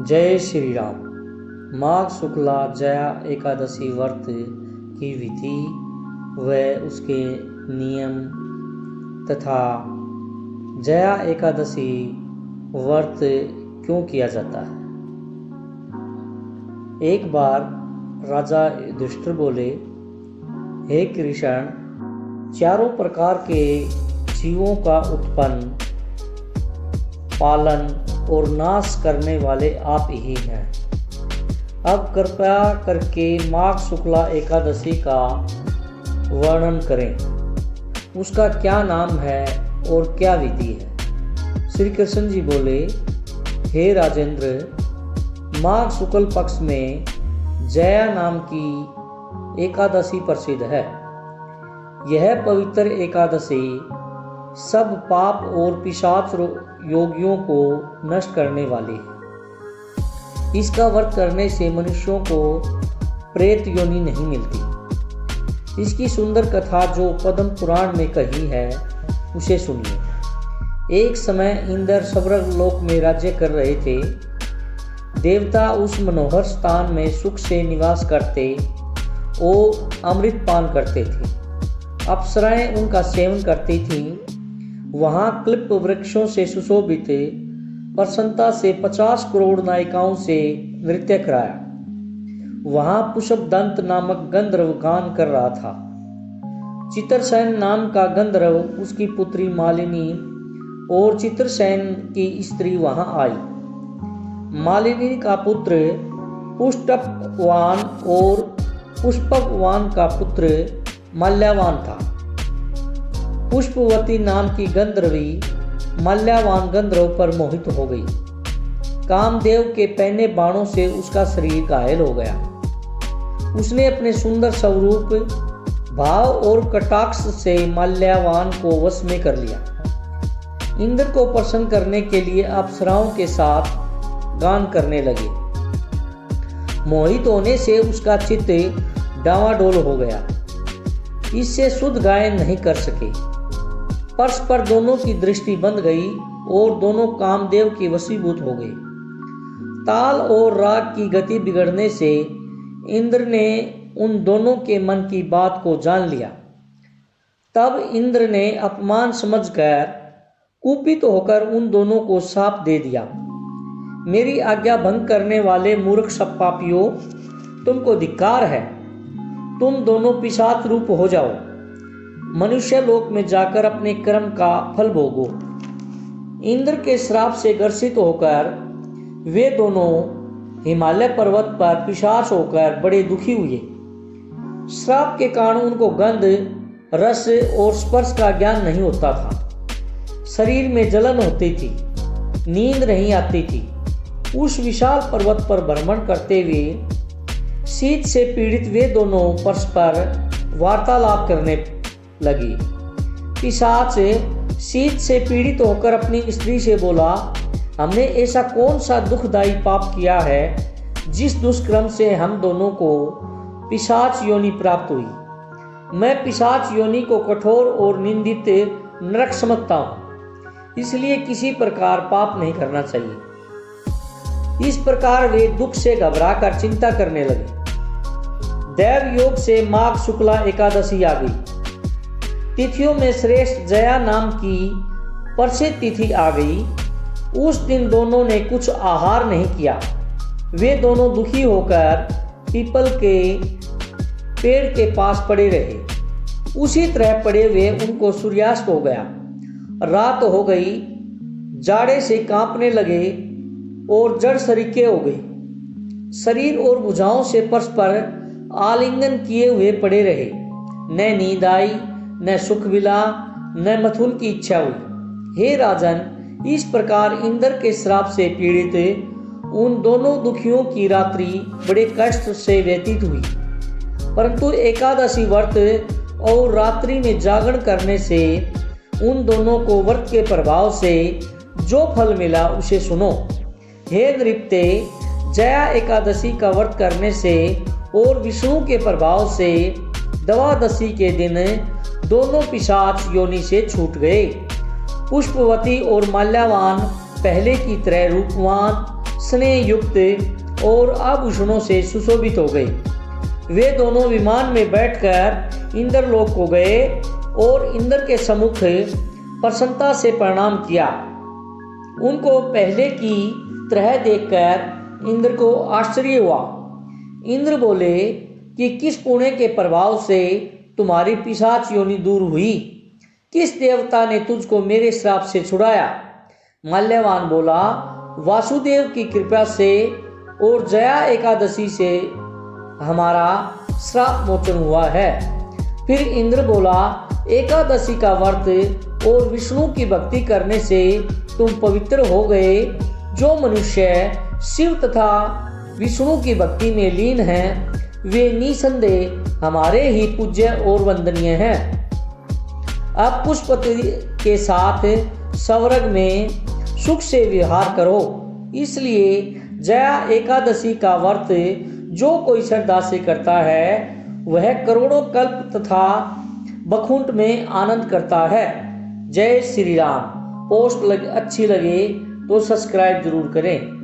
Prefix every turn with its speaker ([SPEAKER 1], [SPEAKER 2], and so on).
[SPEAKER 1] जय श्री राम। माघ शुक्ला जया एकादशी व्रत की विधि व उसके नियम तथा जया एकादशी व्रत क्यों किया जाता है। एक बार राजा युधिष्ठिर बोले, हे कृष्ण, चारों प्रकार के जीवों का उत्पन्न, पालन और नाश करने वाले आप ही हैं। अब कृपया करके माघ शुक्ला एकादशी का वर्णन करें। उसका क्या नाम है और क्या विधि है। श्री कृष्ण जी बोले, हे राजेंद्र, माघ शुक्ल पक्ष में जया नाम की एकादशी प्रसिद्ध है। यह पवित्र एकादशी सब पाप और पिशाच योगियों को नष्ट करने वाली है। इसका व्रत करने से मनुष्यों को प्रेत योनि नहीं मिलती। इसकी सुंदर कथा जो पद्म पुराण में कही है उसे सुनिए। एक समय इंद्र स्वर्ग लोक में राज्य कर रहे थे। देवता उस मनोहर स्थान में सुख से निवास करते और अमृत पान करते थे। अप्सराएं उनका सेवन करती थीं। वहां क्लिप वृक्षों से सुशोभित प्रसन्नता से 50 करोड़ नायिकाओं से नृत्य कराया। वहां पुष्पदंत नामक गंधर्व गान कर रहा था। चित्रसेन नाम का गंधर्व, उसकी पुत्री मालिनी और चित्रसेन की स्त्री वहां आई। मालिनी का पुत्र पुष्पवान और पुष्पवान का पुत्र मल्यावान था। पुष्पवती नाम की गंधर्वी मल्यावान गंधर्व पर मोहित हो गई। कामदेव के पहने बाणों से उसका शरीर घायल हो गया। उसने अपने सुंदर स्वरूप, भाव और कटाक्ष से मल्यावान को वश में कर लिया। इंद्र को प्रसन्न करने के लिए अप्सराओं के साथ गान करने लगे। मोहित होने से उसका चित्त डावाडोल हो गया। इससे शुद्ध गायन नहीं कर सके। परस्पर दोनों की दृष्टि बंद गई और दोनों कामदेव के वशीभूत हो गए। ताल और राग की गति बिगड़ने से इंद्र ने उन दोनों के मन की बात को जान लिया। तब इंद्र ने अपमान समझकर कुपित होकर उन दोनों को शाप दे दिया। मेरी आज्ञा भंग करने वाले मूर्ख सब पापियों, तुमको धिक्कार है। तुम दोनों पिशाच रूप हो जाओ। मनुष्य लोक में जाकर अपने कर्म का फल भोगो। इंद्र के श्राप से ग्रसित होकर वे दोनों हिमालय पर्वत पर पिशाच होकर बड़े दुखी हुए। श्राप के कारण उनको गंध, रस और स्पर्श का ज्ञान नहीं होता था। शरीर में जलन होती थी, नींद नहीं आती थी। उस विशाल पर्वत पर भ्रमण करते हुए शीत से पीड़ित वे दोनों परस्पर वार्तालाप करने लगी। पिशाच शीत से पीड़ित होकर अपनी स्त्री से बोला, हमने ऐसा कौन सा दुखदायी पाप किया है जिस दुष्कर्म से हम दोनों को पिशाच योनि प्राप्त हुई। मैं पिशाच योनि को कठोर और निंदित नरक समझता हूँ, इसलिए किसी प्रकार पाप नहीं करना चाहिए। इस प्रकार वे दुख से घबराकर चिंता करने लगे। दैव योग से माघ शुक्ला एकादशी आ गई। तिथियों में श्रेष्ठ जया नाम की प्रसिद्ध तिथि आ गई। उस दिन दोनों ने कुछ आहार नहीं किया। वे दोनों दुखी होकर पीपल के पेड़ के पास पड़े रहे। उसी तरह पड़े हुए उनको सूर्यास्त हो गया। रात हो गई। जाड़े से कांपने लगे और जड़ सरीखे हो गई। शरीर और भुजाओं से परस्पर आलिंगन किए हुए पड़े रहे। न नींद आई, न सुख मिला, न मथुन की इच्छा हुई। हे राजन, इस प्रकार इंद्र के श्राप से पीड़ित उन दोनों दुखियों की रात्रि बड़े कष्ट से व्यतीत हुई। परंतु एकादशी व्रत और रात्रि में जागरण करने से उन दोनों को व्रत के प्रभाव से जो फल मिला उसे सुनो। हे नृपते, जया एकादशी का व्रत करने से और विष्णु के प्रभाव से द्वादशी के दिन दोनों पिशाच योनि से छूट गए। पुष्पवती और माल्यावान पहले की तरह रूपवान, स्नेह युक्त और आभूषणों से सुशोभित हो गए। वे दोनों विमान में बैठकर इंद्रलोक को गए और इंद्र के सम्मुख प्रसन्नता से प्रणाम किया। उनको पहले की तरह देखकर इंद्र को आश्चर्य हुआ। इंद्र बोले कि किस पुण्य के प्रभाव से तुम्हारी पिशाच योनि दूर हुई? किस देवता ने तुझको मेरे श्राप से छुड़ाया? माल्यवान बोला, वासुदेव की कृपा से और जया एकादशी से हमारा श्राप मोचन हुआ है। फिर इंद्र बोला, एकादशी का व्रत और विष्णु की भक्ति करने से तुम पवित्र हो गए। जो मनुष्य शिव तथा विष्णु की भक्ति में लीन हैं, वे निसंदेह हमारे ही पूज्य और वंदनीय हैं। अब पुष्पति के साथ स्वर्ग में सुख से विहार करो। इसलिए जया एकादशी का व्रत जो कोई श्रद्धा से करता है, वह करोड़ों कल्प तथा बखुंट में आनंद करता है। जय श्री राम। पोस्ट अच्छी लगे तो सब्सक्राइब जरूर करें।